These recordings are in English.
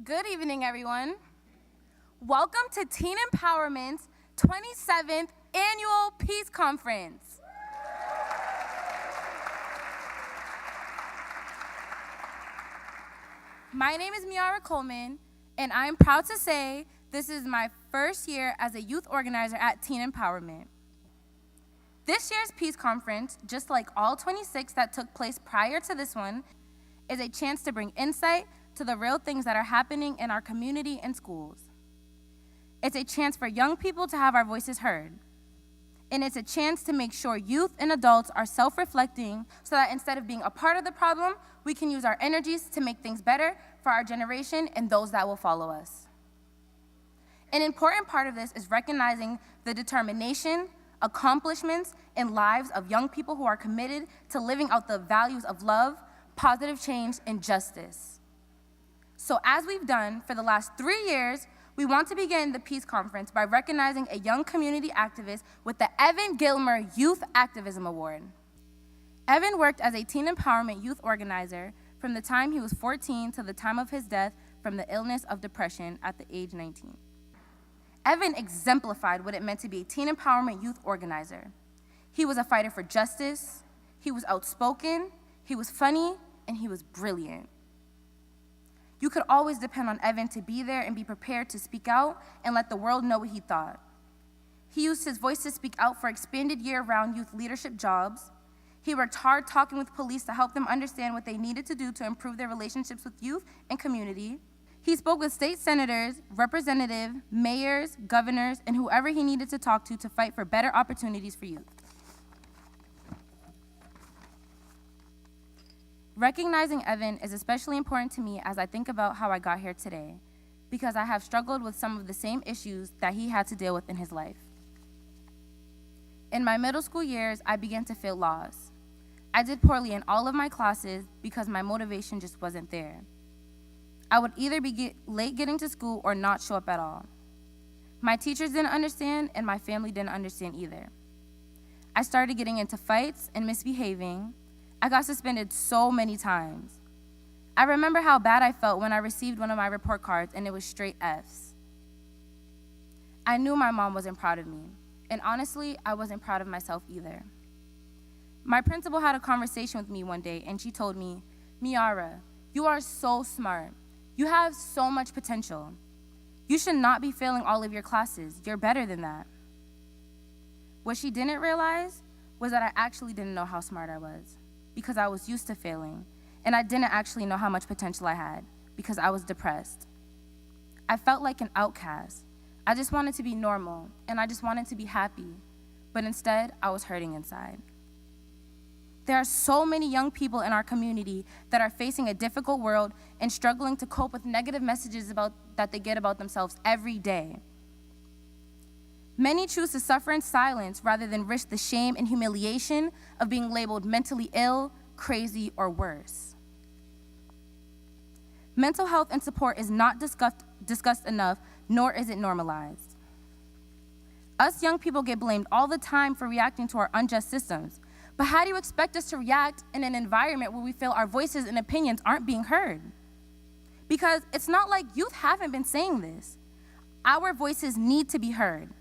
Good evening, everyone. Welcome to Teen Empowerment's 27th Annual Peace Conference. My name is Meyhara Coleman, and I am proud to say this is my first year as a youth organizer at Teen Empowerment. This year's Peace Conference, just like all 26 that took place prior to this one, is a chance to bring insight to the real things that are happening in our community and schools. It's a chance for young people to have our voices heard. And it's a chance to make sure youth and adults are self-reflecting so that instead of being a part of the problem, we can use our energies to make things better for our generation and those that will follow us. An important part of this is recognizing the determination, accomplishments, and lives of young people who are committed to living out the values of love, positive change, and justice. So as we've done for the last 3 years, we want to begin the Peace Conference by recognizing a young community activist with the Evan Gilmer Youth Activism Award. Evan worked as a teen empowerment youth organizer from the time he was 14 to the time of his death from the illness of depression at the age 19. Evan exemplified what it meant to be a teen empowerment youth organizer. He was a fighter for justice, he was outspoken, he was funny, and he was brilliant. You could always depend on Evan to be there and be prepared to speak out and let the world know what he thought. He used his voice to speak out for expanded year-round youth leadership jobs. He worked hard talking with police to help them understand what they needed to do to improve their relationships with youth and community. He spoke with state senators, representatives, mayors, governors, and whoever he needed to talk to fight for better opportunities for youth. Recognizing Evan is especially important to me as I think about how I got here today, because I have struggled with some of the same issues that he had to deal with in his life. In my middle school years, I began to feel lost. I did poorly in all of my classes because my motivation just wasn't there. I would either be late getting to school or not show up at all. My teachers didn't understand, and my family didn't understand either. I started getting into fights and misbehaving. I got suspended so many times. I remember how bad I felt when I received one of my report cards and it was straight Fs. I knew my mom wasn't proud of me, and honestly, I wasn't proud of myself either. My principal had a conversation with me one day and she told me, "Meyhara, you are so smart. You have so much potential. You should not be failing all of your classes. You're better than that." What she didn't realize was that I actually didn't know how smart I was, because I was used to failing, and I didn't actually know how much potential I had because I was depressed. I felt like an outcast. I just wanted to be normal, and I just wanted to be happy, but instead, I was hurting inside. There are so many young people in our community that are facing a difficult world and struggling to cope with negative messages that they get about themselves every day. Many choose to suffer in silence rather than risk the shame and humiliation of being labeled mentally ill, crazy, or worse. Mental health and support is not discussed enough, nor is it normalized. Us young people get blamed all the time for reacting to our unjust systems, but how do you expect us to react in an environment where we feel our voices and opinions aren't being heard? Because it's not like youth haven't been saying this. Our voices need to be heard.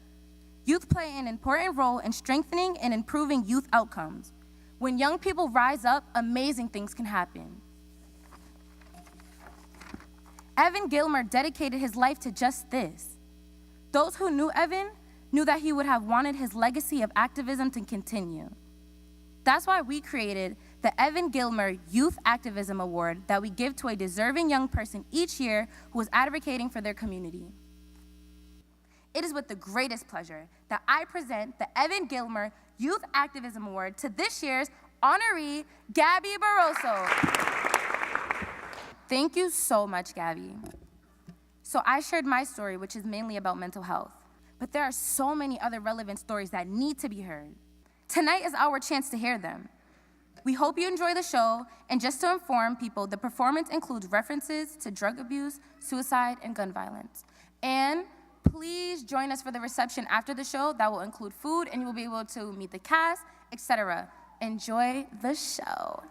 Youth play an important role in strengthening and improving youth outcomes. When young people rise up, amazing things can happen. Evan Gilmer dedicated his life to just this. Those who knew Evan knew that he would have wanted his legacy of activism to continue. That's why we created the Evan Gilmer Youth Activism Award that we give to a deserving young person each year who is advocating for their community. It is with the greatest pleasure that I present the Evan Gilmer Youth Activism Award to this year's honoree, Gabby Barroso. Thank you so much, Gabby. So I shared my story, which is mainly about mental health, but there are so many other relevant stories that need to be heard. Tonight is our chance to hear them. We hope you enjoy the show, and just to inform people, the performance includes references to drug abuse, suicide, and gun violence. And please join us for the reception after the show. That will include food, and you will be able to meet the cast, etc. Enjoy the show.